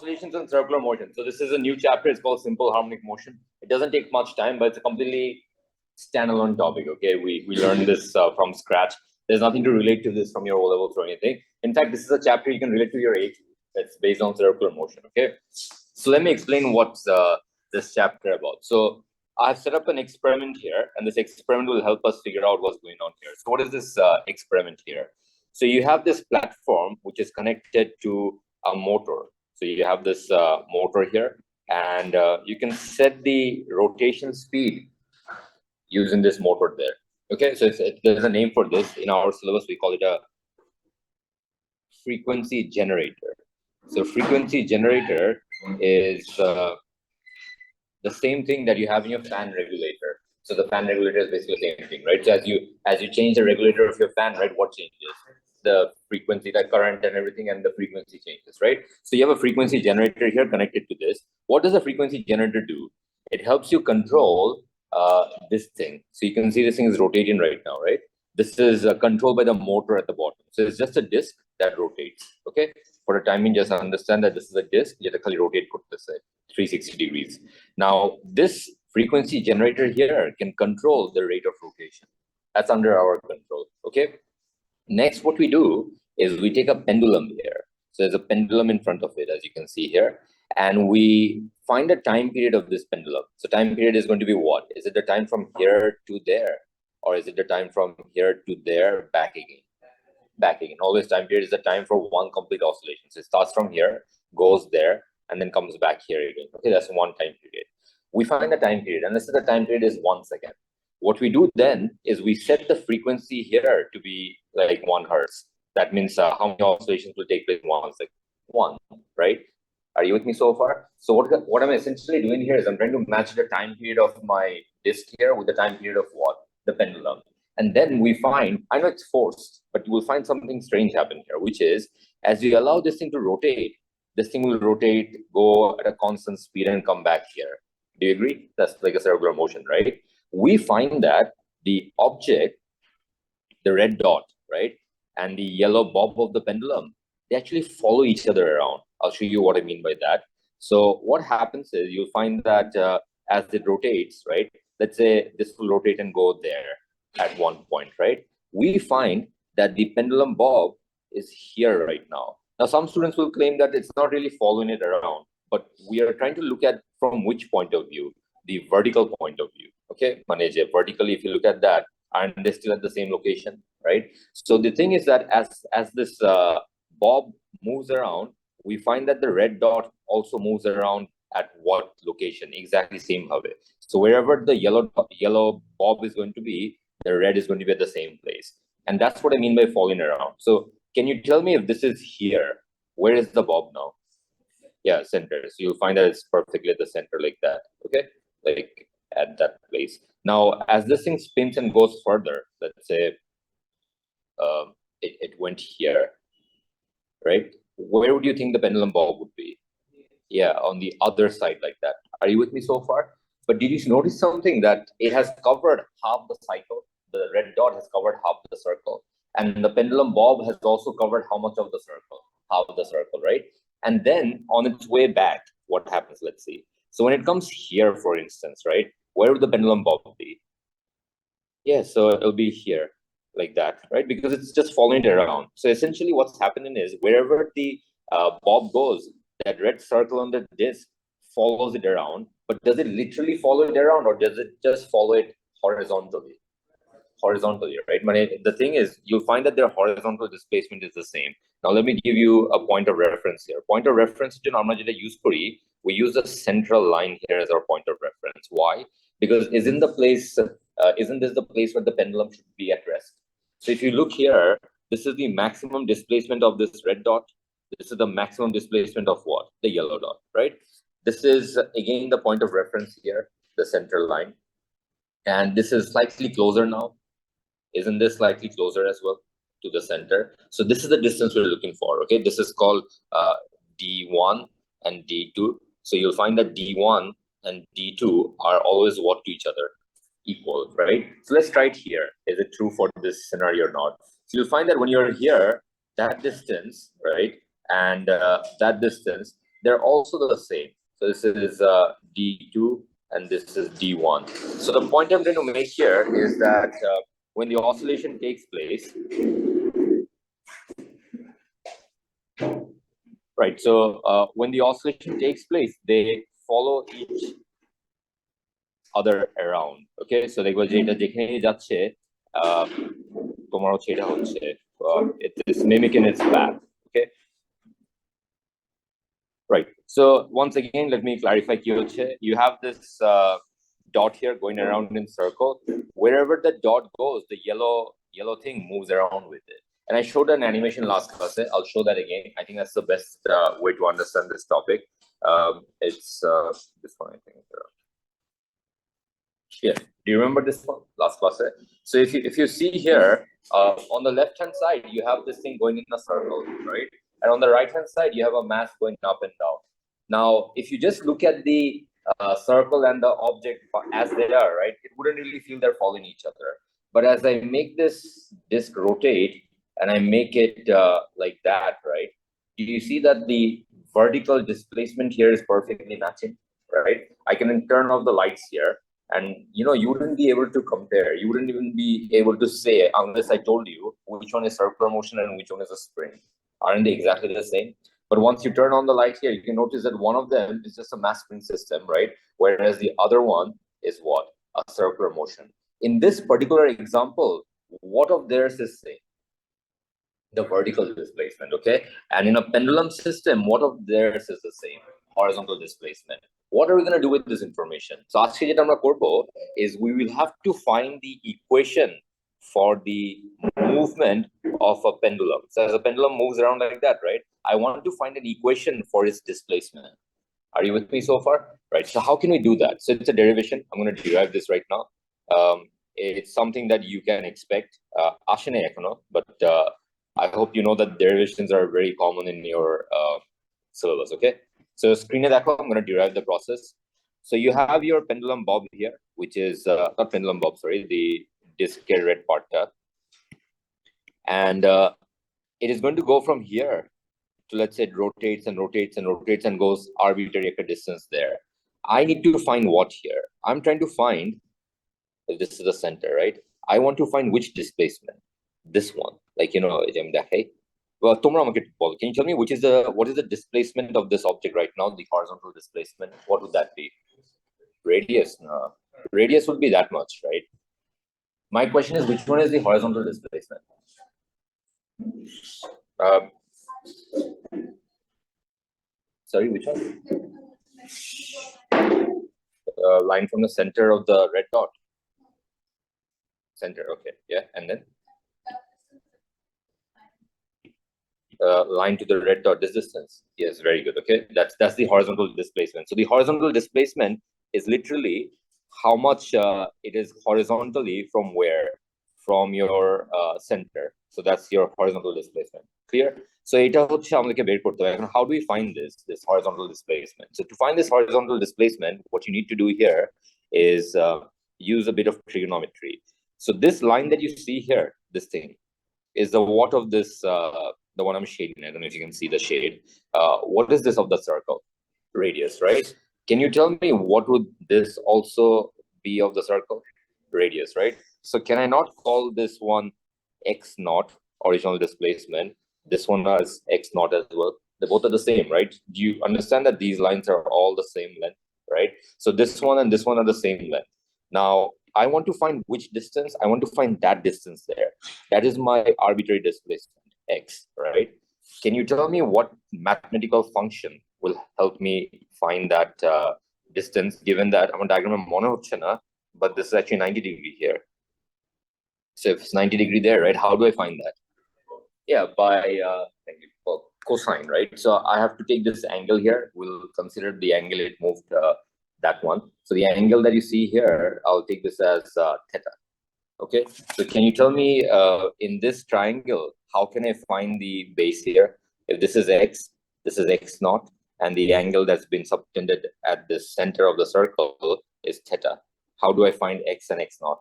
Oscillations and circular motion. So this is a new chapter. It's called simple harmonic motion. It doesn't take much time, but it's a completely standalone topic. Okay, we learned this from scratch. There's nothing to relate to this from your O levels or anything. In fact, this is a chapter you can relate to your age. That's based on circular motion. Okay, so let me explain what's this chapter about. So I've set up an experiment here, and this experiment will help us figure out what's going on here. So what is this experiment here? So you have this platform which is connected to a motor. So you have this motor here, and you can set the rotation speed using this motor there. Okay, so there's a name for this. In our syllabus, we call it a frequency generator. So frequency generator is the same thing that you have in your fan regulator. So the fan regulator is basically the same thing, right? So as you change the regulator of your fan, right, what changes? The frequency, the current and everything, and the frequency changes, right? So you have a frequency generator here connected to this. What does a frequency generator do? It helps you control this thing. So you can see this thing is rotating right now, right? This is controlled by the motor at the bottom. So it's just a disc that rotates, okay? For the timing, just understand that this is a disc, basically rotate, put this at 360 degrees. Now, this frequency generator here can control the rate of rotation. That's under our control, okay? Next, what we do is we take a pendulum here. So there's a pendulum in front of it, as you can see here, and we find the time period of this pendulum. So time period is going to be what? Is it the time from here to there? Or is it the time from here to there, back again? Back again. Always time period is the time for one complete oscillation. So it starts from here, goes there, and then comes back here again. Okay, that's one time period. We find the time period, and let's say the time period is 1 second. What we do then is we set the frequency here to be like 1 hertz. That means how many oscillations will take place in 1 second? 1, right? Are you with me so far? So what I'm essentially doing here is I'm trying to match the time period of my disc here with the time period of what? The pendulum. And then we find, I know it's forced, but you will find something strange happen here, which is as you allow this thing to rotate, this thing will rotate, go at a constant speed and come back here. Do you agree? That's like a circular motion, right? We find that the object, the red dot, right, and the yellow bob of the pendulum, they actually follow each other around. I'll show you what I mean by that. So what happens is you'll find that as it rotates, right, let's say this will rotate and go there at one point, right? We find that the pendulum bob is here right now. Now, some students will claim that it's not really following it around, but we are trying to look at from which point of view? The vertical point of view. Okay, manager, vertically, if you look at that, aren't they still at the same location, right? So the thing is that as this bob moves around, we find that the red dot also moves around at what location? Exactly same way. So wherever the yellow bob is going to be, the red is going to be at the same place. And that's what I mean by falling around. So can you tell me if this is here, where is the bob now? Yeah, center. So you'll find that it's perfectly at the center like that. Okay, like at that place. Now, as this thing spins and goes further, let's say it went here, right? Where would you think the pendulum bob would be? Yeah, on the other side like that. Are you with me so far? But did you notice something that it has covered half the cycle? The red dot has covered half the circle. And the pendulum bob has also covered how much of the circle? Half of the circle, right? And then on its way back, what happens? Let's see. So when it comes here, for instance, right? Where would the pendulum bob be? Yeah, so it'll be here like that, right? Because it's just following it around. So essentially what's happening is wherever the bob goes, that red circle on the disc follows it around. But does it literally follow it around, or does it just follow it horizontally? Horizontally, right? But the thing is, you'll find that their horizontal displacement is the same. Now, let me give you a point of reference here. Point of reference to আমরা যেটা use করি, we use the central line here as our point of reference. Why? Because isn't this the place where the pendulum should be at rest? So if you look here, this is the maximum displacement of this red dot. This is the maximum displacement of what? The yellow dot, right? This is again the point of reference here, the central line. And this is slightly closer now. Isn't this slightly closer as well to the center? So this is the distance we're looking for, okay? This is called D1 and D2. So you'll find that D1 and D2 are always what to each other? Equal, right? So let's try it here. Is it true for this scenario or not? So you'll find that when you're here, that distance, right? And that distance, they're also the same. So this is D2 and this is D1. So the point I'm trying to make here is that when the oscillation takes place, right? So when the oscillation takes place, they follow each other around. Okay, so দেখো যে এটা যেখানে যাচ্ছে তোমার হচ্ছে এটা হচ্ছে it is mimicking its path. Okay, right. So once again, let me clarify কি হচ্ছে. You have this dot here going around in circle. Wherever the dot goes, the yellow thing moves around with it. And I showed an animation last class. I'll show that again. I think that's the best way to understand this topic. It's this one, I think. Yeah. Do you remember this one last class? So if you see here on the left hand side, you have this thing going in a circle, right? And on the right hand side, you have a mass going up and down. Now, if you just look at the circle and the object as they are, right, it wouldn't really feel they're following each other. But as I make this disc rotate and I make it like that, right, do you see that the vertical displacement here is perfectly matching, right? I can turn off the lights here. And you know, you wouldn't be able to compare. You wouldn't even be able to say, unless I told you which one is circular motion and which one is a spring. Aren't they exactly the same? But once you turn on the light here, you can notice that one of them is just a mass spring system, right? Whereas the other one is what? A circular motion. In this particular example, what of theirs is same? The vertical displacement, okay? And in a pendulum system, what of theirs is the same? Horizontal displacement. What are we going to do with this information? So আজকে যেটা আমরা করব is we will have to find the equation for the movement of a pendulum. So as a pendulum moves around like that, right? I want to find an equation for its displacement. Are you with me so far? Right. So how can we do that? So it's a derivation. I'm going to derive this right now. It's something that you can expect. আসে নাই এখনো, but I hope you know that derivations are very common in your syllabus, okay? So screen it, I'm going to derive the process. So you have your pendulum bob here, which is not pendulum bob, sorry, the disc red part. And it is going to go from here to, let's say, it rotates and rotates and rotates and goes arbitrary distance there. I need to find what here? I'm trying to find, if this is the center, right? I want to find which displacement. This one, like, you know, well, can you tell me what is the displacement of this object right now, the horizontal displacement? What would that be? Radius. No. Radius would be that much, right? My question is, which one is the horizontal displacement? Sorry, which one? Line from the center of the red dot. Center, okay, yeah, and then line to the red dot, this distance. Yes, very good. Okay, that's the horizontal displacement. So the horizontal displacement is literally how much it is horizontally from where? From your center. So that's your horizontal displacement. Clear? So এটা হচ্ছে আমাদেরকে বের করতে হবে। How do we find this horizontal displacement? So to find this horizontal displacement, what you need to do here is use a bit of trigonometry. So this line that you see here, this thing, is the what of this, the one I'm shading. I don't know if you can see the shade. What is this of the circle? Radius, right? Can you tell me what would this also be of the circle? Radius, right? So can I not call this one x naught, original displacement? This one is x naught as well. They both are the same, right? Do you understand that these lines are all the same length, right? So this one and this one are the same length. Now, I want to find which distance. I want to find that distance there. That is my arbitrary displacement, x, right? Can you tell me what mathematical function will help me find that distance, given that I'm a diagram mone hocche na, but this is actually 90 degree here. So if it's 90 degree there, right? How do I find that? Yeah, by cosine, right? So I have to take this angle here. We'll consider the angle it moved, that one. So the angle that you see here, I'll take this as theta. Okay. So can you tell me in this triangle, how can I find the base here? If this is x naught, and the angle that's been subtended at the center of the circle is theta. How do I find x and x naught?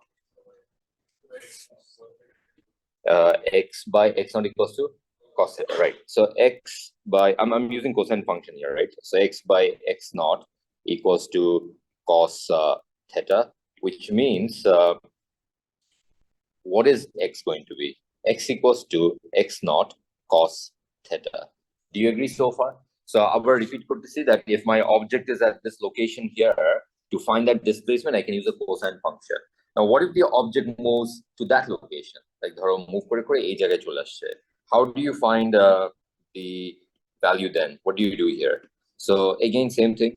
X by x naught equals to cos theta, right? So x by, I'm using cosine function here, right? So x by x naught equals to cos theta, which means what is x going to be? X equals to x naught cos theta. Do you agree so far? So our repeat could see that if my object is at this location here, to find that displacement, I can use a cosine function. Now, what if the object moves to that location? Like dharo move kore kore ei jagay chole asche. How do you find the value then? What do you do here? So again, same thing.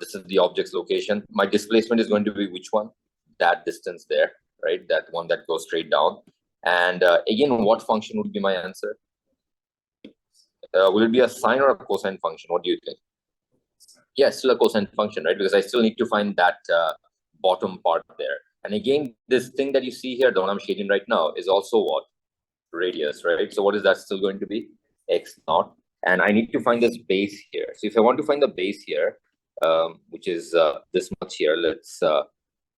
This is the object's location. My displacement is going to be which one? That distance there, right? That one that goes straight down. And again, what function would be my answer? Will it be a sine or a cosine function? What do you think? Yes, still a cosine function, right? Because I still need to find that bottom part there. And again, this thing that you see here, the one I'm shading right now, is also what? Radius, right? So what is that still going to be? X naught. And I need to find this base here. So if I want to find the base here, which is this much here, let's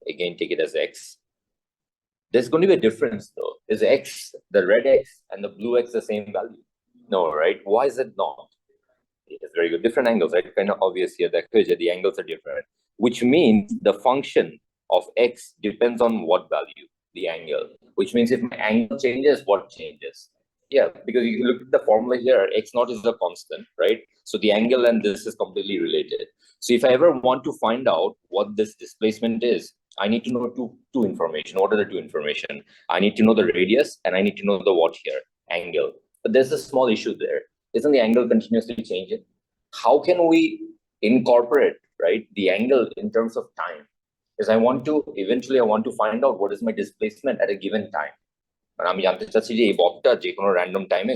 again take it as X. There's going to be a difference though. Is X, the red X and the blue X the same value? No, right? Why is it not? It's very good. Different angles, right? Kind of obvious here that the angles are different, which means the function of X depends on what value? The angle, which means if my angle changes, what changes? Yeah, because you look at the formula here, X naught is a constant, right? So the angle and this is completely related. So if I ever want to find out what this displacement is, I need to know two information. What are the two information? I need to know the radius and I need to know the what here? Angle. But there's a small issue there. Isn't the angle continuously changing? How can we incorporate, right, the angle in terms of time? Because I want to find out what is my displacement at a given time. And I'm random time.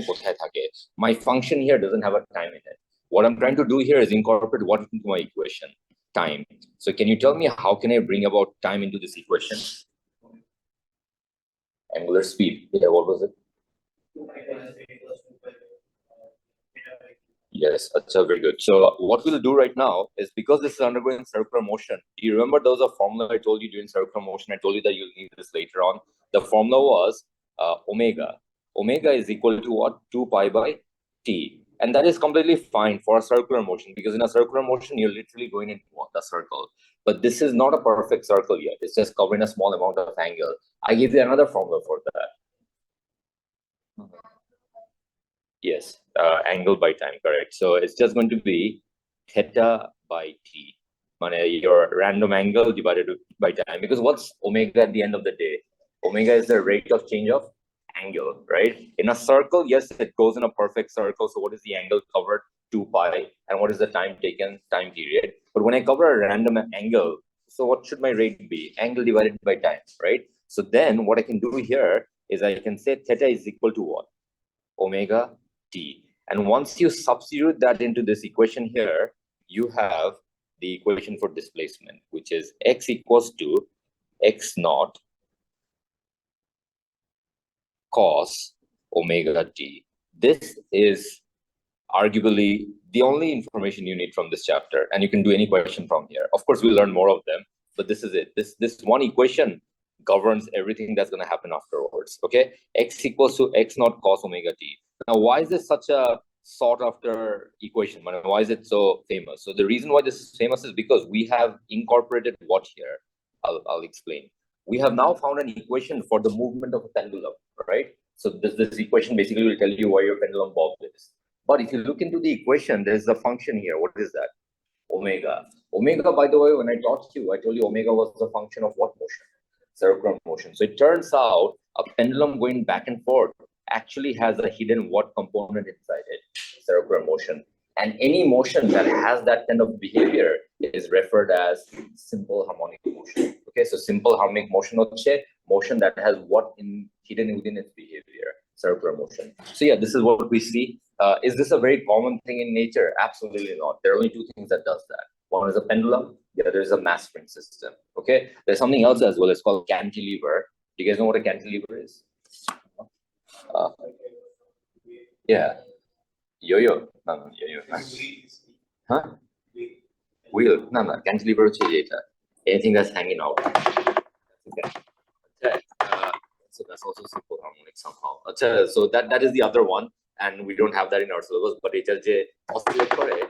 My function here doesn't have a time in it. What I'm trying to do here is incorporate what into my equation? Time. So can you tell me how can I bring about time into this equation? Angular speed. Yeah, what was it? Yes, that's very good. So what we'll do right now is, because this is undergoing circular motion, do you remember there was a formula I told you during circular motion? I told you that you'll need this later on. The formula was omega. Omega is equal to what? 2 pi by t. And that is completely fine for a circular motion, because in a circular motion, you're literally going into the circle. But this is not a perfect circle yet. It's just covering a small amount of angle. I give you another formula for that. Yes, angle by time, correct. So it's just going to be theta by t. Your random angle divided by time. Because what's omega at the end of the day? Omega is the rate of change of angle, right? In a circle, yes, it goes in a perfect circle. So what is the angle covered? 2 pi. And what is the time taken? Time period. But when I cover a random angle, so what should my rate be? Angle divided by time, right? So then what I can do here is I can say theta is equal to what? Omega t. And once you substitute that into this equation here, you have the equation for displacement, which is x equals to x naught cos omega t. This is arguably the only information you need from this chapter, and you can do any question from here. Of course, we'll learn more of them, but this is it. This one equation governs everything that's going to happen afterwards. Okay, x equals to x naught cos omega t. Now, why is this such a sought after equation? Why is it so famous? So the reason why this is famous is because we have incorporated what here? I'll explain. We have now found an equation for the movement of a pendulum, right? So this equation basically will tell you where your pendulum bob is. But if you look into the equation, there's a function here. What is that? Omega. Omega, by the way, when I taught you, I told you omega was a function of what motion? Circular motion. So it turns out a pendulum going back and forth actually has a hidden what component inside it? Circular motion. And any motion that has that kind of behavior is referred as simple harmonic motion. Okay, so simple harmonic motion motion that has what hidden within its behavior? Circular motion. So yeah, this is what we see. Is this a very common thing in nature? Absolutely not. There are only two things that does that. One is a pendulum, the other is a mass spring system. Okay, there's something else as well. It's called cantilever. Do you guys know what a cantilever is? Yeah. Yo-yo. No, yo-yo. Huh? Wheel. No, cantilever is anything that's hanging out. Okay. So that's also simple harmonic somehow. So that is the other one. and we don't have that in our syllabus, but it just oscillate for it.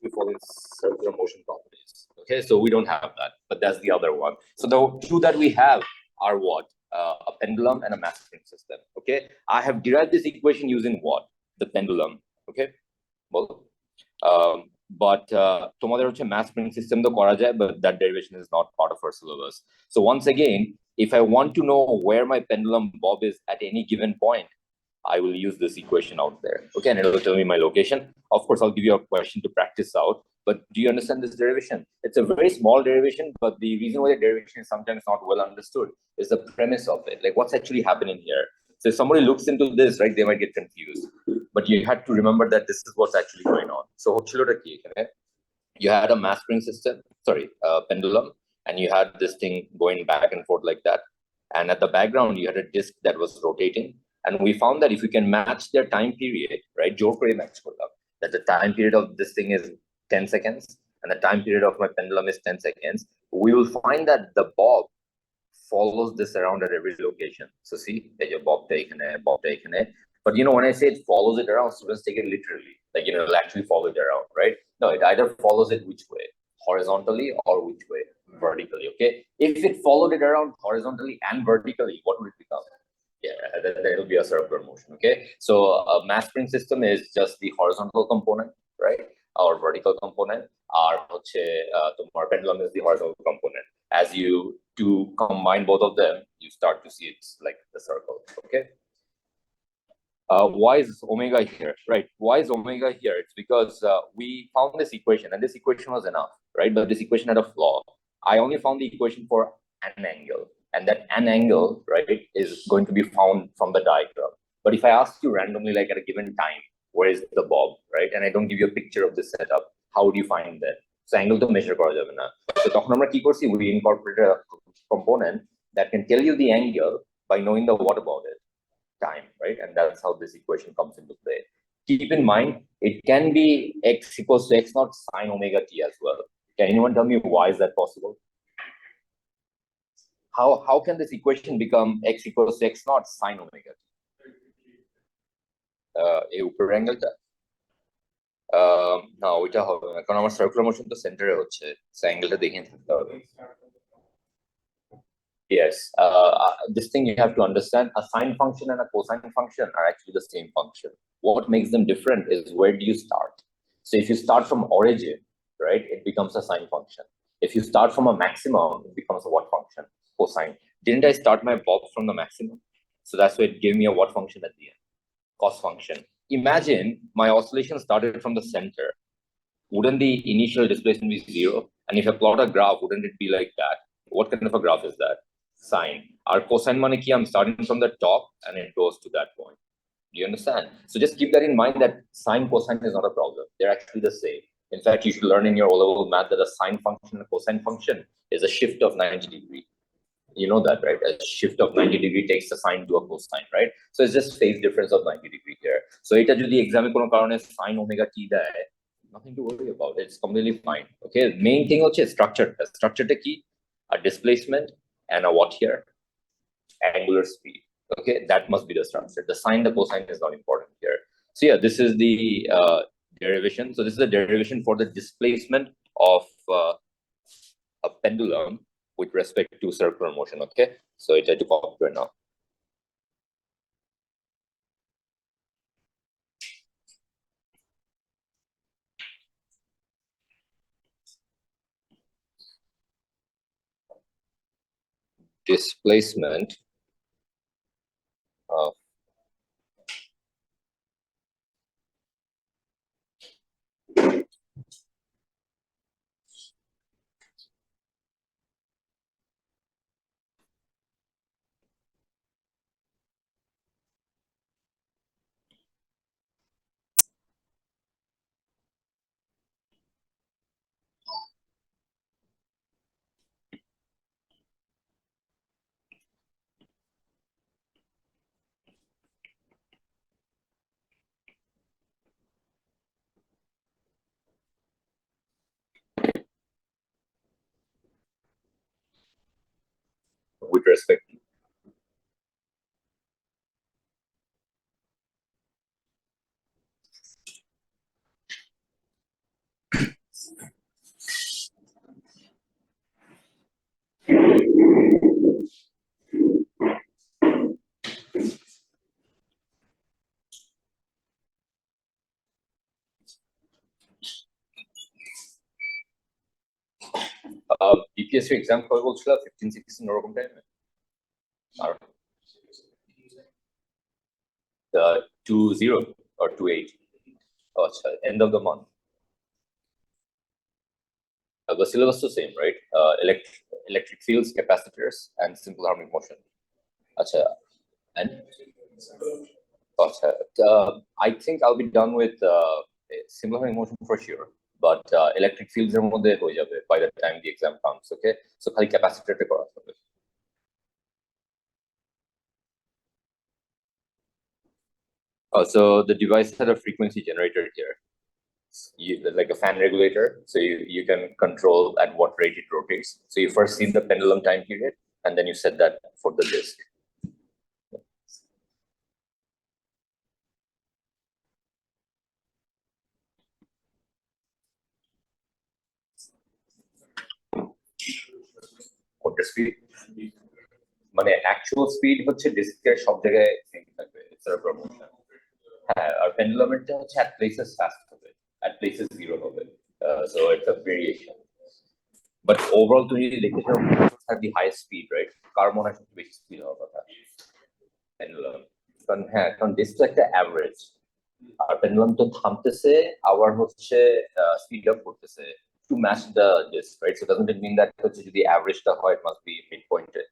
We follow circular motion properties. Okay, so we don't have that, but that's the other one. So the two that we have are what? A pendulum and a mass spring system. Okay, I have derived this equation using what? The pendulum. Okay, well, but তোমাদের হচ্ছে mass spring system তো করা যায়, but that derivation is not part of our syllabus. So once again, if I want to know where my pendulum bob is at any given point, I will use this equation out there. Okay, and it will tell me my location. Of course, I'll give you a question to practice out. But do you understand this derivation? It's a very small derivation, but the reason why the derivation is sometimes not well understood is the premise of it. Like what's actually happening here. So if somebody looks into this, right, they might get confused. But you had to remember that this is what's actually going on. So you had a mass spring system, pendulum, and you had this thing going back and forth like that. And at the background, you had a disc that was rotating. And we found that if we can match their time period, right, that the time period of this thing is 10 seconds and the time period of my pendulum is 10 seconds, we will find that the bob follows this around at every location. So see, your bob taken it. But when I say it follows it around, students take it literally. Like, it'll actually follow it around, right? No, it either follows it which way? Horizontally or which way? Vertically, okay? If it followed it around horizontally and vertically, what would it become? Yeah, then it'll be a circular motion, okay? So a mass spring system is just the horizontal component, right? Or vertical component. Our pendulum is the horizontal component. As you combine both of them, you start to see it's like the circle, okay? Why is omega here, right? Why is omega here? It's because we found this equation, and this equation was enough, right? But this equation had a flaw. I only found the equation for an angle, and that an angle, right, is going to be found from the diagram. But if I ask you randomly, like at a given time, where is the bob, right? And I don't give you a picture of this setup, how would you find that? So angle to measure kora jabe na. So তখন আমরা কি করছি? We incorporated a component that can tell you the angle by knowing the what about it? Time, right? And that's how this equation comes into play. Keep in mind, it can be x equals to x naught sine omega t as well. Can anyone tell me why is that possible? How can this equation become x equals to x naught sine omega t? এই উপরের অ্যাঙ্গেলটা না, ওইটা হবে না, কারণ আমার circular motion তো সেন্টারে হচ্ছে, অ্যাঙ্গেলটা দেখে থাকতে হবে। Yes, this thing you have to understand, a sine function and a cosine function are actually the same function. What makes them different is where do you start? So if you start from origin, right, it becomes a sine function. If you start from a maximum, it becomes a what function? Cosine. Didn't I start my bob from the maximum? So that's why it gave me a what function at the end? Cos function. Imagine my oscillation started from the center. Wouldn't the initial displacement be zero? And if I plot a graph, wouldn't it be like that? What kind of a graph is that? Sine. Our cosine money key, I'm starting from the top and it goes to that point. Do you understand? So just keep that in mind that sine cosine is not a problem. They're actually the same. In fact, you should learn in your O-level math that a sine function and a cosine function is a shift of 90 degrees. You know that, right? A shift of 90 degrees takes a sine to a cosine, right? So it's just phase difference of 90 degrees here. So এটা যদি এক্সামে কোনো কারণে sin omega t দেয়, nothing to worry about. It's completely fine. Okay, main thing হচ্ছে structure কি? A displacement and a what here? Angular speed. Okay, that must be the structure. The sine, the cosine is not important here. So yeah, this is the derivation. So this is the derivation for the displacement of a pendulum with respect to circular motion. Okay, so it's a copy right now. Displacement of with respect to DPSC exam কবে বলছিল 15-16 ওরকম টাইমে আর 20 or 28 আচ্ছা end of the month the syllabus is the same right electric fields capacitors and simple harmonic motion acha and I think I'll be done with simple harmonic motion for sure but electric fields এর মধ্যে হয়ে যাবে by the time the exam comes okay so খালি capacitor টা করা হবে so the device had a frequency generator here like a fan regulator so you can control at what rate it rotates so you first see the pendulum time period and then you set that for the disk কোনটা speed মানে actual speed হচ্ছে ডিস্কের সব জায়গায় same থাকবে it's a promotion হ্যাঁ আর পেন্ডুলামেরটা হচ্ছে অ্যাট প্লেসেস ফাস্ট হবে অ্যাট প্লেসেস জিরো হবে so it's a variation but overall তুমি যদি দেখতে চাও have the highest speed right কার মনে হয় সবচেয়ে বেশি স্পিড হওয়ার কথা পেন্ডুলাম কারণ হ্যাঁ কারণ ডিস্ক একটা অ্যাভারেজ আর পেন্ডুলাম তো থামতেছে আবার হচ্ছে স্পিড আপ করতেছে to match the disk, right? So doesn't it mean that the average the it must be midpointed?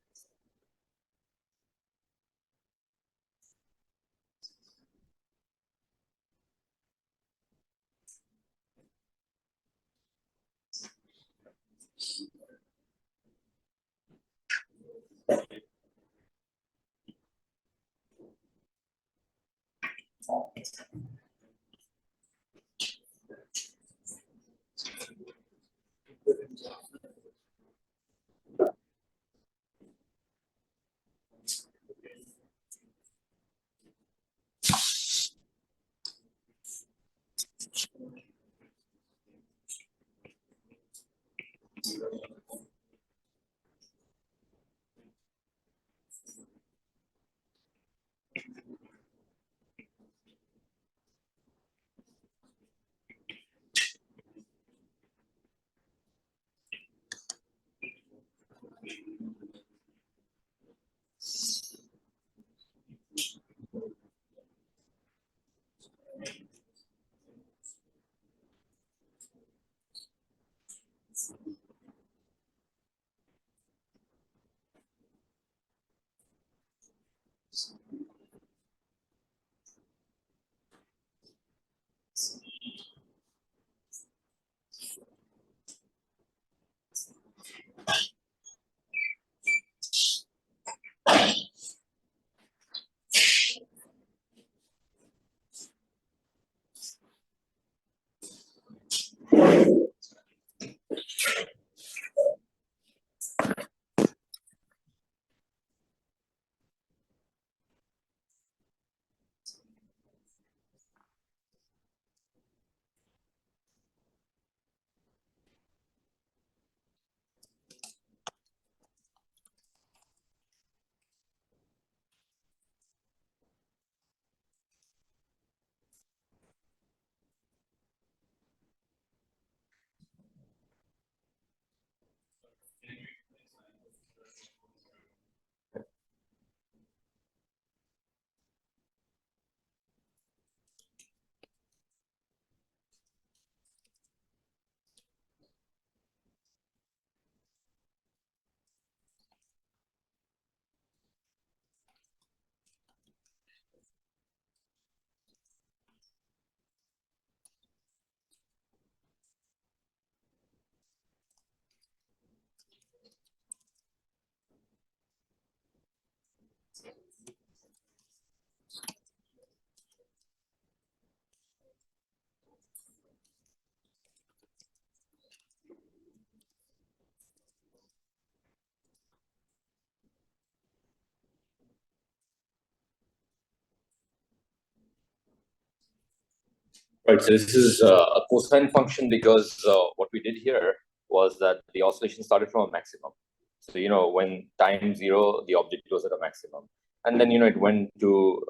Right, so this is a cosine function because what we did here was that the oscillation started from a maximum. So, when time zero, the object was at a maximum. And then, it went to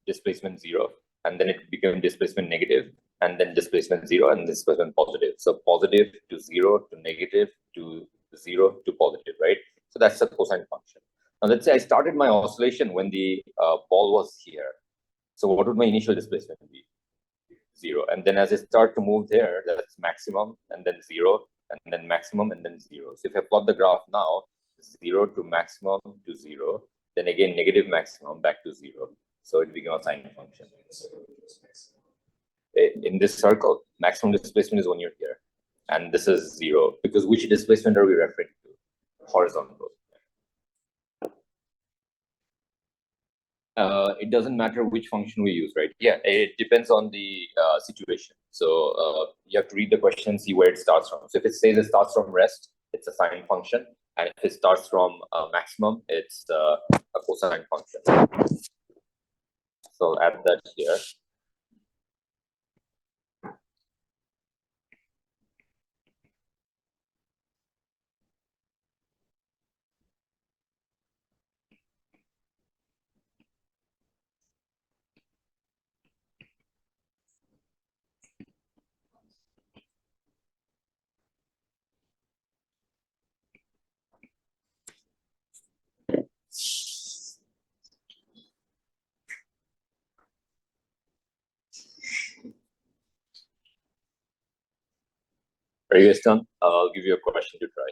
displacement zero, and then it became displacement negative, and then displacement zero, and displacement positive. So positive to zero to negative to that's the cosine function. Now let's say I started my oscillation when the ball was here. So what would my initial displacement be? 0. And then as I start to move there, that's maximum, and then 0, and then maximum, and then 0. So if I plot the graph now, 0 to maximum to 0, then again negative maximum back to 0. So it becomes a sine function. In this circle, maximum displacement is when you're here, and this is 0, because which displacement are we referring to? Horizontal. It doesn't matter which function we use, right? Yeah, it depends on the situation. So you have to read the question and see where it starts from. So if it says it starts from rest, it's a sine function. And if it starts from maximum, it's a cosine function. So I'll add that here. Are you guys done? I'll give you a question to try.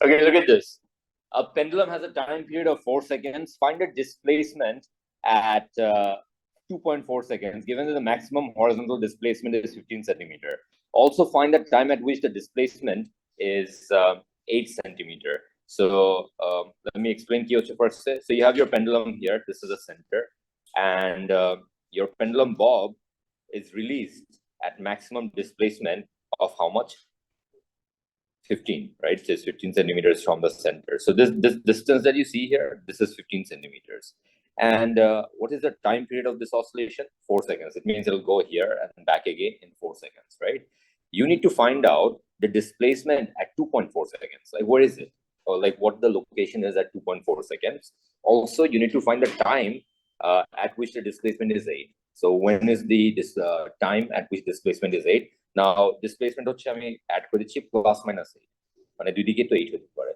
Okay, look at this. A pendulum has a time period of 4 seconds. Find a displacement at 2.4 seconds, given that the maximum horizontal displacement is 15 centimeter. Also find the time at which the displacement is 8 centimeter. So let me explain Kyoto first. So you have your pendulum here. This is the center. And your pendulum bob is released at maximum displacement of how much? 15, right? So it's 15 centimeters from the center. So this distance that you see here, this is 15 centimeters. And what is the time period of this oscillation? 4 seconds. It means it'll go here and back again in 4 seconds, right? You need to find out the displacement at 2.4 seconds. Like, where is it? Or like what the location is at 2.4 seconds. Also, you need to find the time at which the displacement is 8. So when is this time at which displacement is 8? Now displacement হচ্ছে আমি add করে দিচ্ছি plus minus 8, মানে দুই দিকে তো 8 হতে পারে।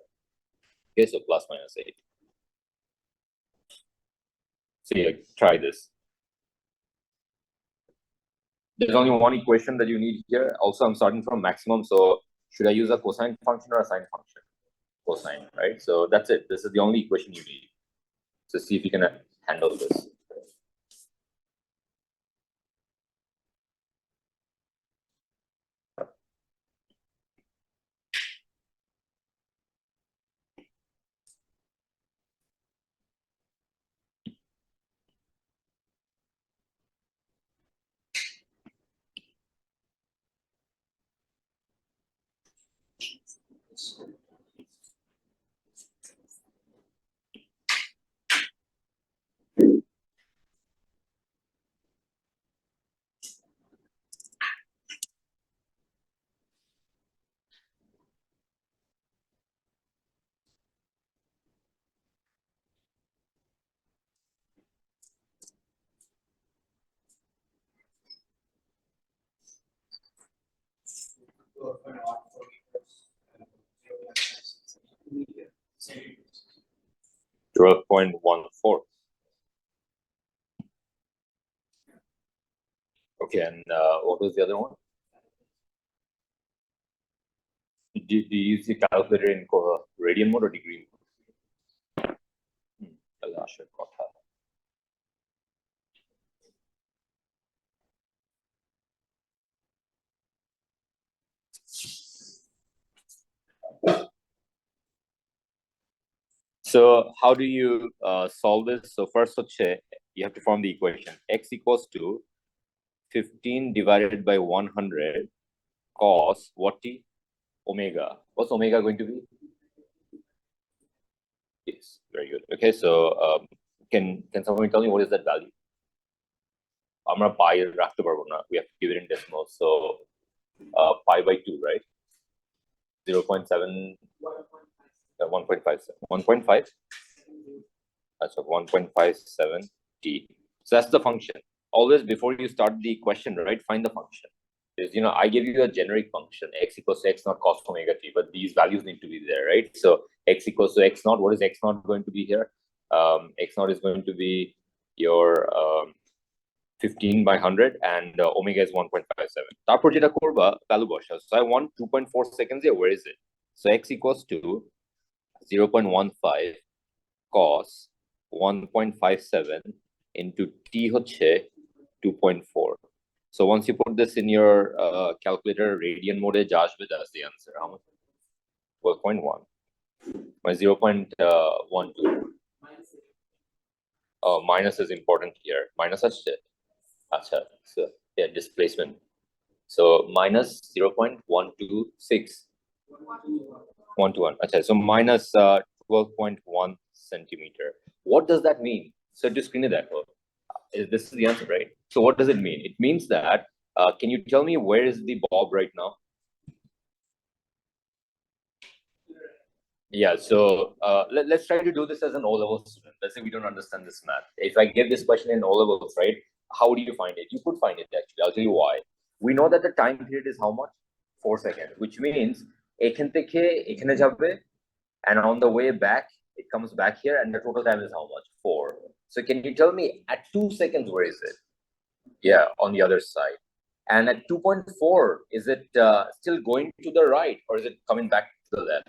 Okay, so plus minus 8. So yeah, try this. There's only one equation that you need here. Also, I'm starting from maximum, so should I use a cosine function or a sine function? Cosine, right? So that's it. This is the only equation you need. So see if you can handle this. 12.14. Okay, and what was the other one? Do you use the calculator in radian mode or degree mode? তাহলে আসার কথা। So how do you solve this? So first you have to form the equation. X equals to 15 divided by 100 cos what t? Omega. What's omega going to be? Yes, very good. Okay, so can someone tell me what is that value? আমরা pi রাখতে পারবো না. We have to give it in decimals. So pi by 2, right? 0.7, 1.57. 1.5? That's 1.57 t. So that's the function. Always before you start the question, right, find the function. Because, I give you a generic function, x equals to x naught cos omega t, but these values need to be there, right? So x equals to x naught. What is x naught going to be here? X naught is going to be your 15 by 100 and omega is 1.57. তারপর যেটা করবা value বসাও. So I want 2.4 seconds here. Where is it? So x equals to 0.15 cos 1.57 into t হচ্ছে 2.4. So once you put this in your calculator, radian mode, যা আসবে, that's the answer. How much? 12.1. My 0.12. Minus is important here. Minus আসছে. Acha, so yeah, displacement. So minus 0.126. 121. Acha, so minus 12.1 centimeter. What does that mean? So just screen that. This is the answer, right? So what does it mean? It means that, can you tell me where is the bob right now? Yeah, so let's try to do this as an O-level student. Let's say we don't understand this math. If I give this question in O-levels, right, how do you find it? You could find it actually. I'll tell you why. We know that the time period is how much? 4 seconds, which means এখান থেকে এখানে যাবে, and on the way back, it comes back here, and the total time is how much? 4. So can you tell me at 2 seconds, where is it? Yeah, on the other side. And at 2.4, is it still going to the right, or is it coming back to the left?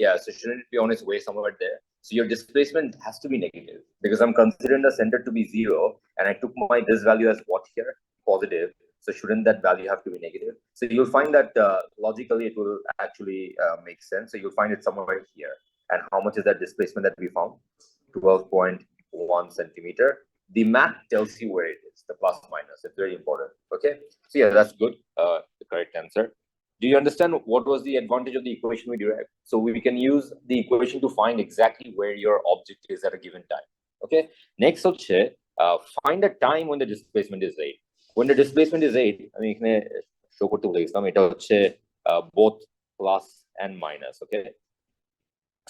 Yeah, so shouldn't it be on its way somewhere there? So your displacement has to be negative because I'm considering the center to be 0, and I took this value as what here? Positive. So shouldn't that value have to be negative? So you'll find that logically it will actually make sense. So you'll find it somewhere here. And how much is that displacement that we found? 12.1 centimeter. The map tells you where it is, the plus minus. It's very important. Okay. So yeah, that's good. The correct answer. Do you understand what was the advantage of the equation we derived? So we can use the equation to find exactly where your object is at a given time. Okay. Next, find a time when the displacement is 8. When the displacement is 8, I mean, show করতে ভুলে গেছিলাম, এটা হচ্ছে both plus and minus. Okay.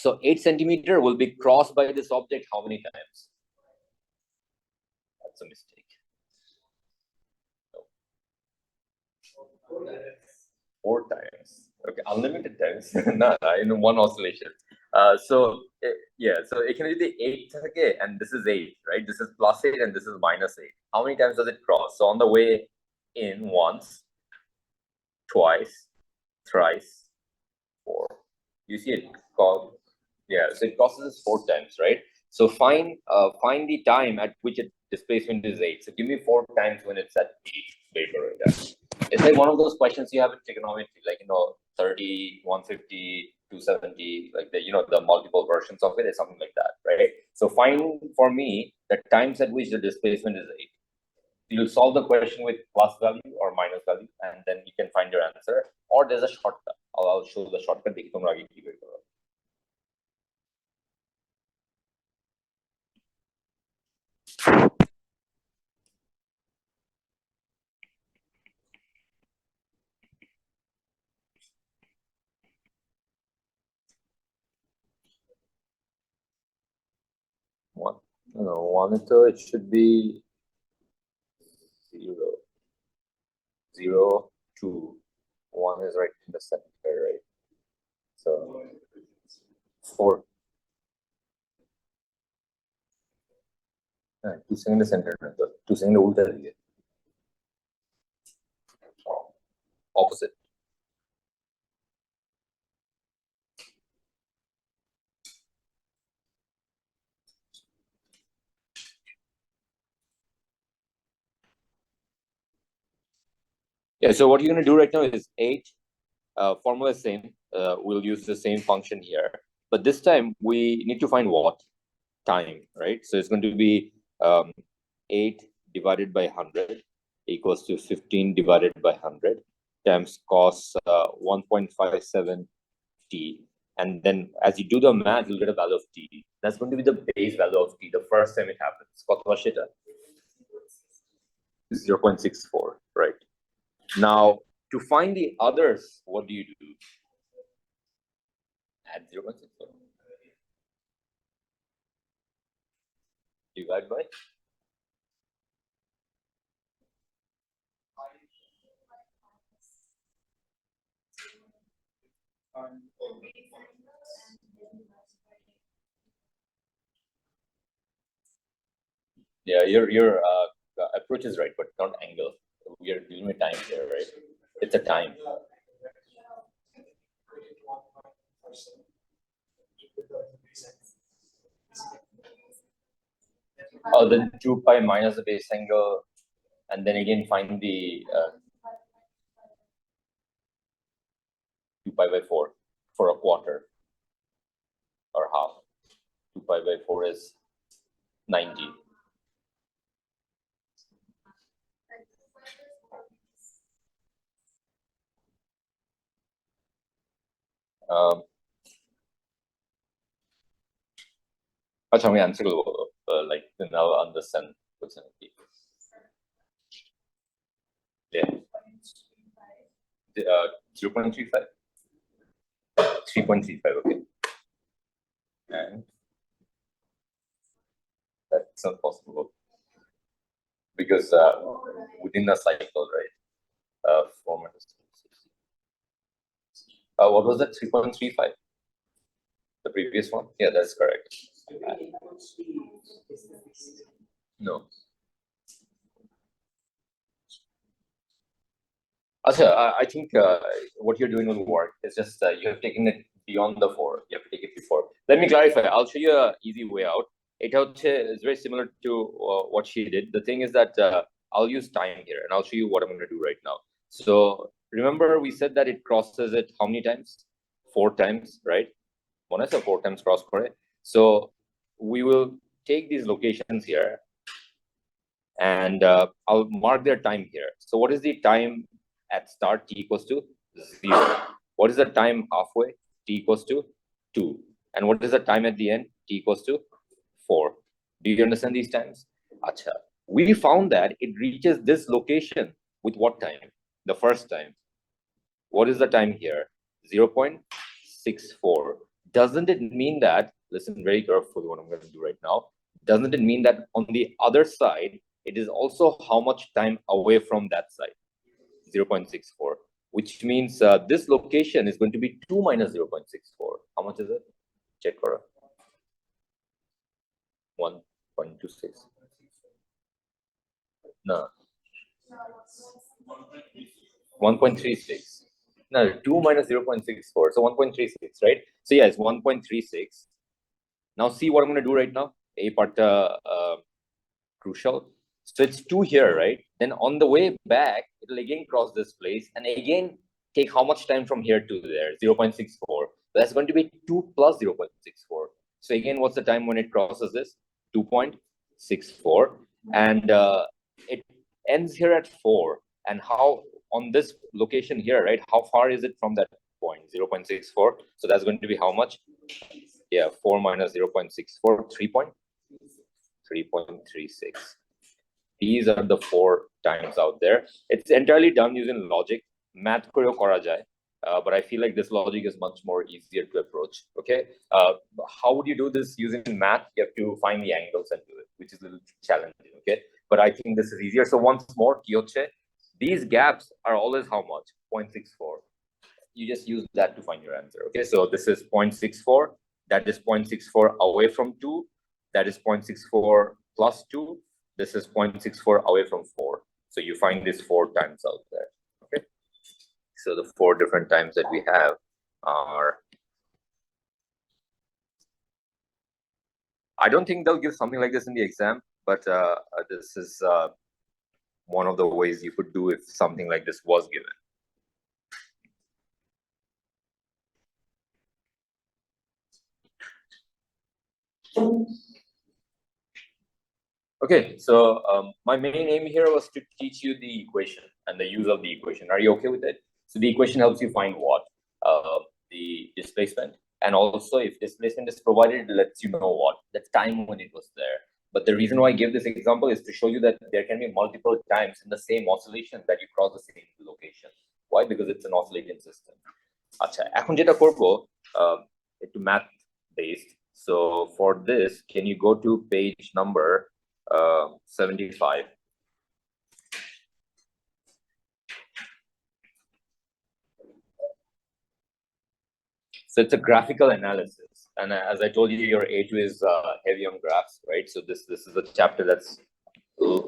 So 8 centimeter will be crossed by this object how many times? That's a mistake. No. 4 times. Okay, unlimited times. No, in one oscillation. So it can be the 8 okay, and this is 8, right? This is plus 8 and this is minus 8. How many times does it cross? So on the way in, once, twice, thrice, 4. You see it called, yeah, so it crosses 4 times, right? So find the time at which its displacement is 8. So give me 4 times when it's at 8. It's like one of those questions you have in trigonometry, like 30, 150, 270, like the multiple versions of it is something like that, right? So find for me the times at which the displacement is 8. You'll solve the question with plus value or minus value, and then you can find your answer. Or there's a shortcut. I'll show the shortcut. One. No, one it should be 0, 0, 2. 1 is right in the center, right? So 4. 2 seconds center, 2 seconds ulta diye. Opposite. Yeah, so what you're going to do right now is 8. Formula is same. We'll use the same function here. But this time we need to find what? Time, right? So it's going to be 8 divided by 100 equals to 15 divided by 100 times cos 1.57 t. And then as you do the math, you'll get a value of t. That's going to be the base value of t the first time it happens. 0.64, right? Now, to find the others, what do? Add 0.64. Divide by? Yeah, your approach is right, but not angle. We are dealing with time here, right? It's a time. Oh, then 2 pi minus the base angle, and then again find the 2 pi by 4 for a quarter or half. 2 pi by 4 is 90. अच्छा मैं answer like now understand what's it. Yeah. 0.35. 3.35, okay. And that's not possible because within the cycle, right? 4 minus 60. What was that? 3.35? The previous one? Yeah, that's correct. No. Also, I think what you're doing will work. It's just you have taken it beyond the 4. You have to take it before. Let me clarify. I'll show you an easy way out. It is very similar to what she did. The thing is that I'll use time here, and I'll show you what I'm going to do right now. So remember, we said that it crosses it how many times? 4 times, right? One is a 4 times cross correct. So we will take these locations here, and I'll mark their time here. So what is the time at start? T equals to 0. What is the time halfway? T equals to 2. And what is the time at the end? T equals to 4. Do you understand these times? Acha. We found that it reaches this location with what time? The first time. What is the time here? 0.64. Doesn't it mean that, listen very carefully what I'm going to do right now, doesn't it mean that on the other side, it is also how much time away from that side? 0.64, which means this location is going to be 2 minus 0.64. How much is it? Check for 1.26. No. 1.36. No, 2 minus 0.64. So 1.36, right? So yeah, it's 1.36. Now see what I'm going to do right now. A part crucial. So it's 2 here, right? Then on the way back, it'll again cross this place and again take how much time from here to there? 0.64. That's going to be 2 plus 0.64. So again, what's the time when it crosses this? 2.64. And it ends here at 4. And how on this location here, right? How far is it from that point? 0.64. So that's going to be how much? Yeah, 4 minus 0.64, 3.36. These are the 4 times out there. It's entirely done using logic. Math koreo kora jai. But I feel like this logic is much more easier to approach. Okay. How would you do this using math? You have to find the angles and do it, which is a little challenging. Okay. But I think this is easier. So once more, Kyoche, these gaps are always how much? 0.64. You just use that to find your answer. Okay. So this is 0.64. That is 0.64 away from 2. That is 0.64 plus 2. This is 0.64 away from 4. So you find this 4 times out there. Okay. So the 4 different times that we have are, I don't think they'll give something like this in the exam, but this is one of the ways you could do if something like this was given. Okay, so my main aim here was to teach you the equation and the use of the equation. Are you okay with it? So the equation helps you find what? The displacement. And also if displacement is provided, it lets you know what? The time when it was there. But the reason why I give this example is to show you that there can be multiple times in the same oscillation that you cross the same location. Why? Because it's an oscillating system. আচ্ছা, এখন যেটা করবো একটু math based. So for this, can you go to page number 75? So it's a graphical analysis, and as I told you, your A2 is heavy on graphs, right? So this is a chapter that's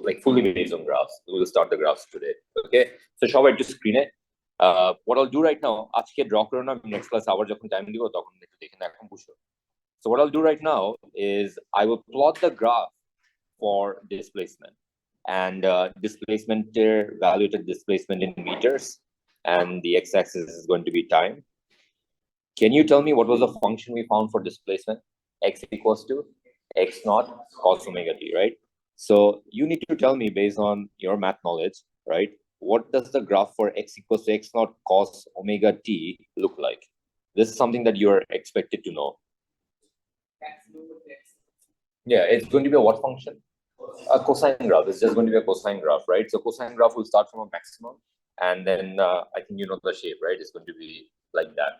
like fully based on graphs. We will start the graphs today. Okay, so সবাই একটু স্ক্রিনে what I'll do right now, আজকে draw করো না, next class আবার যখন time দিব তখন একটু দেখে না, এখন বুঝো. So what I'll do right now is I will plot the graph for displacement, and displacement valued displacement in meters, and the x-axis is going to be time. Can you tell me what was the function we found for displacement? X equals to x naught cos omega t, right? So you need to tell me based on your math knowledge, right? What does the graph for x equals to x naught cos omega t look like? This is something that you are expected to know. Yeah, it's going to be a what function? A cosine graph. It's just going to be a cosine graph, right? So cosine graph will start from a maximum, and then I think you know the shape, right? It's going to be like that.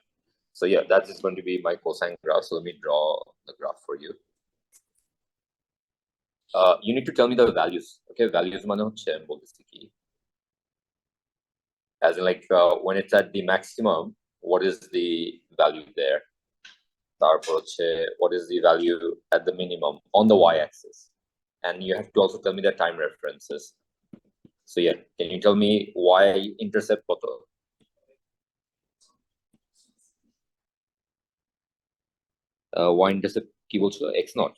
So yeah, that is going to be my cosine graph. So let me draw the graph for you. You need to tell me the values. Okay, values মানে হচ্ছে আমি বলতেছি কি, as in like when it's at the maximum, what is the value there? তারপর হচ্ছে what is the value at the minimum on the y-axis, and you have to also tell me the time references. So yeah, can you tell me y-intercept কত? Y-intercept কি বলছো? X naught.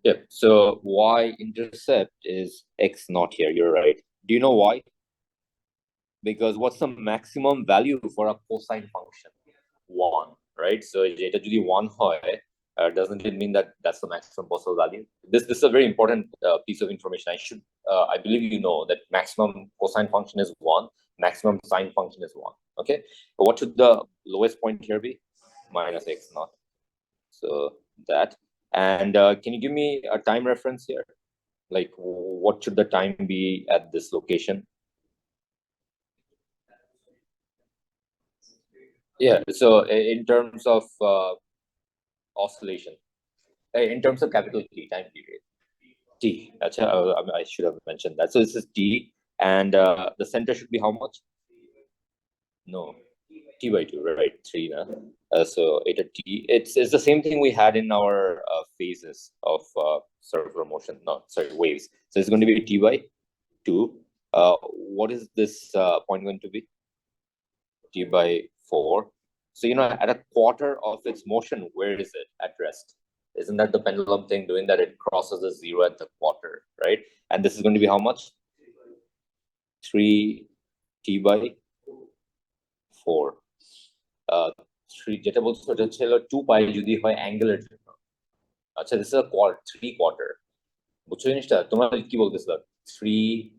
Yep. So y-intercept is x naught here. You're right. Do you know why? Because what's the maximum value for a cosine function? 1, right? So এটা যদি 1 হয়, doesn't it mean that that's the maximum possible value? This is a very important piece of information. I believe you know that maximum cosine function is 1, maximum sine function is 1. Okay. But what should the lowest point here be? Minus x naught. So that. And can you give me a time reference here? Like what should the time be at this location? Yeah, so in terms of oscillation, in terms of capital T, time period, T. I should have mentioned that. So this is T, and the center should be how much? No, T by 2, right? 3, na? So eta T. It's the same thing we had in our phases of circular motion. No, sorry, waves. So it's going to be T by 2. What is this point going to be? T by 4. So, you know, at a quarter of its motion, where is it at rest? Isn't that the pendulum thing doing that? It crosses the 0 at the quarter, right? And this is going to be how much? 3 T by 4. 3 যেটা বলছো সেটা হচ্ছে 2 পাই যদি হয় অ্যাঙ্গেলের জন্য। আচ্ছা, this is a 3 quarter. বুঝছো জিনিসটা? তোমরা কি বলতেছিল? 3.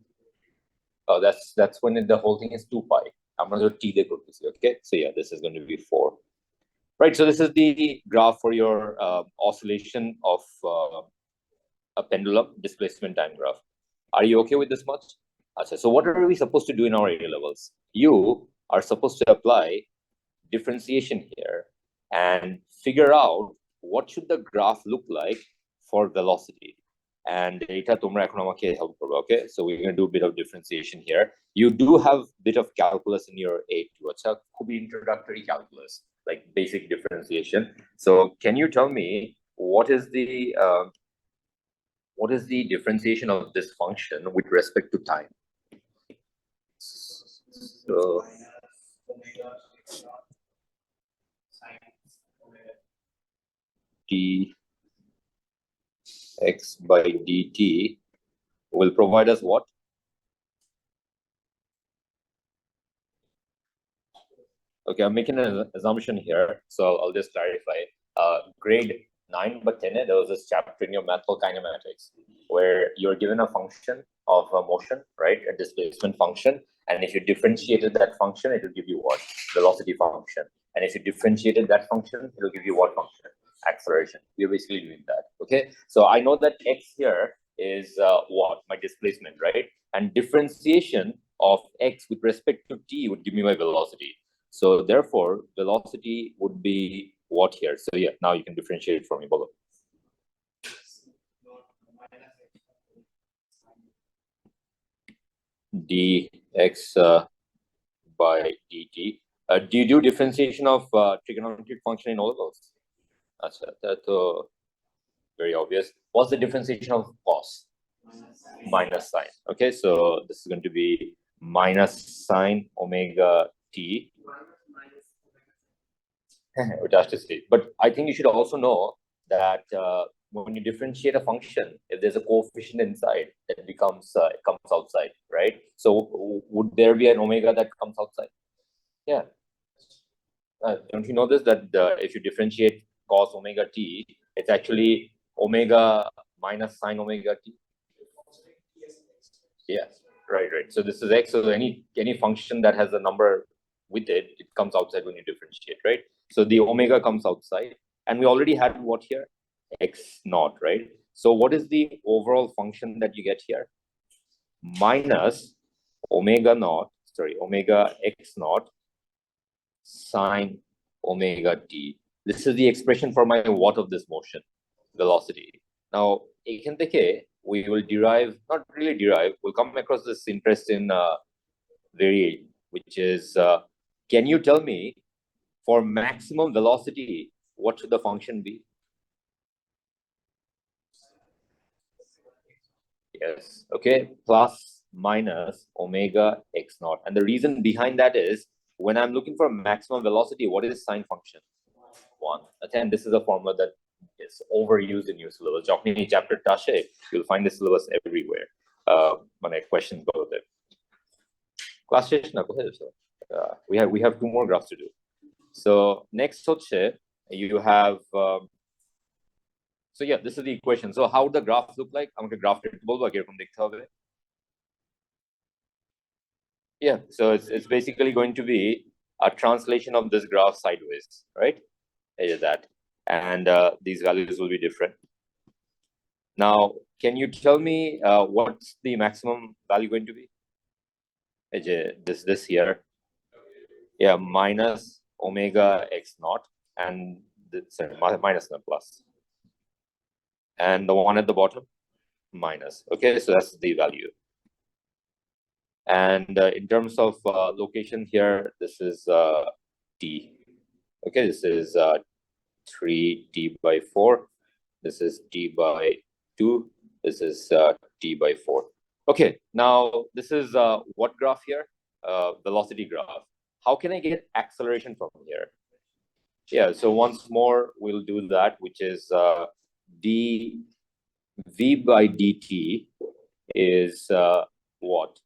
Oh, that's when the whole thing is 2 pi. I'm not going to T there. Okay, so yeah, this is going to be 4. Right, so this is the graph for your oscillation of a pendulum displacement time graph. Are you okay with this much? So what are we supposed to do in our A levels? You are supposed to apply differentiation here and figure out what should the graph look like for velocity. And এটা তোমরা এখন আমাকে help করবে, okay? So we're going to do a bit of differentiation here. You do have a bit of calculus in your A2. আচ্ছা, খুবই introductory calculus, like basic differentiation. So can you tell me what is the differentiation of this function with respect to time? So d x by dt will provide us what? Okay, I'm making an assumption here, so I'll just clarify. Grade 9 but 10, there was this chapter in your mathematical kinematics where you're given a function of a motion, right? A displacement function. And if you differentiated that function, it will give you what? Velocity function. And if you differentiated that function, it will give you what function? Acceleration. We're basically doing that. Okay. So I know that x here is what? My displacement, right? And differentiation of x with respect to t would give me my velocity. So therefore, velocity would be what here? So yeah, now you can differentiate it for me below. dx by dt. Do you do differentiation of trigonometric function in all of those? That's very obvious. What's the differentiation of cos? Minus sine. Okay, so this is going to be minus sine omega t. But I think you should also know that when you differentiate a function, if there's a coefficient inside, that becomes it comes outside, right? So would there be an omega that comes outside? Yeah. Don't you know this, that if you differentiate cos omega t, it's actually omega minus sine omega t? Yes, right. So this is x. So any function that has a number with it, it comes outside when you differentiate, right? So the omega comes outside, and we already had what here? X naught, right? So what is the overall function that you get here? Minus omega x naught sine omega t. This is the expression for my what of this motion? Velocity. Now, we will derive, not really derive, we'll come across this interest in variation, which is, can you tell me for maximum velocity, what should the function be? Yes, okay, plus minus omega x naught. And the reason behind that is, when I'm looking for maximum velocity, what is sine function? 1. Again, this is a formula that is overused in your syllabus. Jokni chapter tashe, you'll find the syllabus everywhere. When I question about it. Class we have 2 more graphs to do. So next you have so yeah, this is the equation. So how would the graph look like? I'm going to graph it. Yeah, so it's basically going to be a translation of this graph sideways, right? Is that, and these values will be different. Now, can you tell me what's the maximum value going to be? This here. Yeah, minus omega x naught, and sorry, minus not plus. And the one at the bottom, minus. Okay, so that's the value. And in terms of location here, this is t. Okay, this is 3t by 4. This is t by 2. This is t by 4. Okay, now this is what graph here? Velocity graph. How can I get acceleration from here? Yeah, so once more, we'll do that, which is dv by dt is what?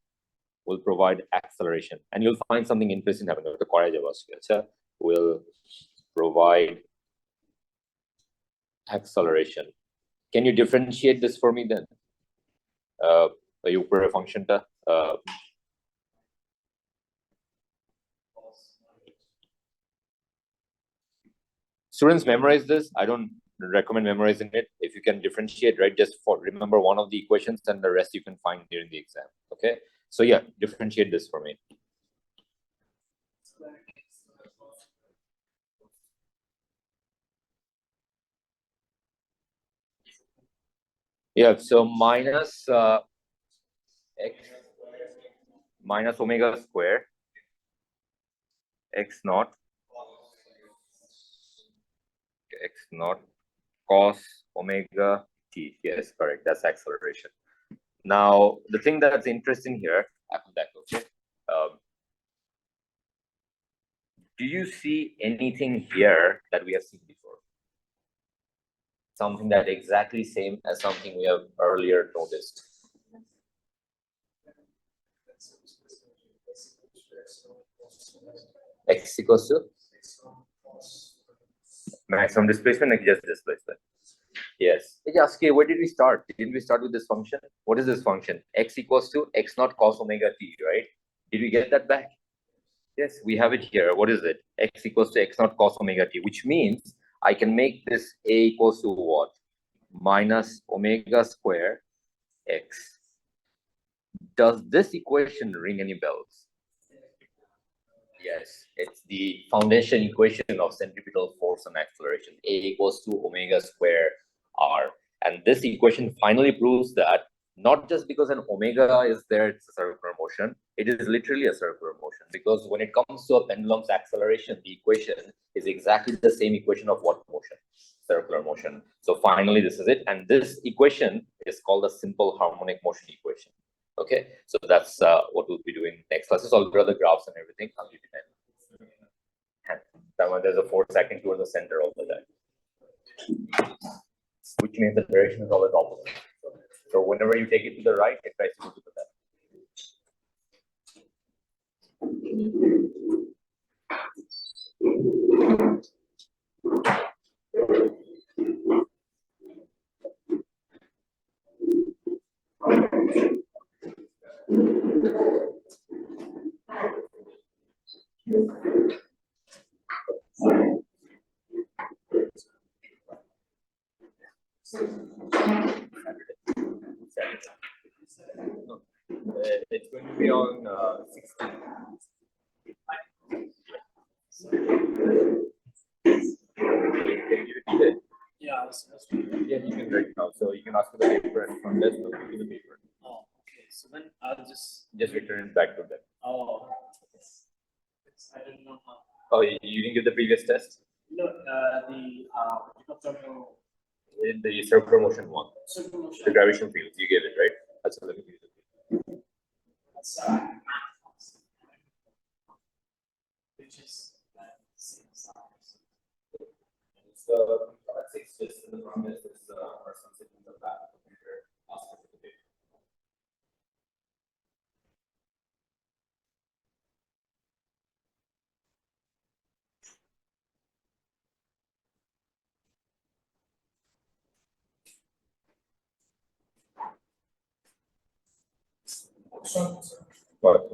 Will provide acceleration. And you'll find something interesting happening. Will provide acceleration. Can you differentiate this for me then? You put a function to students memorize this. I don't recommend memorizing it. If you can differentiate, right, just for remember one of the equations, and the rest you can find during the exam. Okay, so yeah, differentiate this for me. Yeah, so minus x minus omega square x naught cos omega t. Yes, correct. That's acceleration. Now, the thing that's interesting here, okay. Do you see anything here that we have seen before? Something that exactly same as something we have earlier noticed. X equals to maximum displacement and just displacement. Yes. Okay, where did we start? Didn't we start with this function? What is this function? X equals to x naught cos omega t, right? Did we get that back? Yes, we have it here. What is it? X equals to x naught cos omega t, which means I can make this a equals to what? Minus omega square x. Does this equation ring any bells? Yes, it's the foundation equation of centripetal force and acceleration. A equals to omega square r. And this equation finally proves that not just because an omega is there, it's a circular motion. It is literally a circular motion, because when it comes to a pendulum's acceleration, the equation is exactly the same equation of what motion? Circular motion. So finally, this is it. And this equation is called a simple harmonic motion equation. Okay, so that's what we'll be doing next classes. I'll draw the graphs and everything. I'll give you that. That one, there's a force acting towards the center of the line, which means the direction is always opposite. So whenever you take it to the right, it tries to go to the left. It's going to be on 16. Yeah, Yeah, you can write it now. So you can ask for the paper, and from there they'll give you the paper. oh, okay. So then I'll just return it back to them. oh, I don't know how. Oh, you didn't give the previous test? No, In the circular motion one. circular motion. The gravitational fields, you gave it, right? That's what let me give it. That's which is same size. So let's say it's just the problem is this person sitting in the back of the computer asking for the paper. What?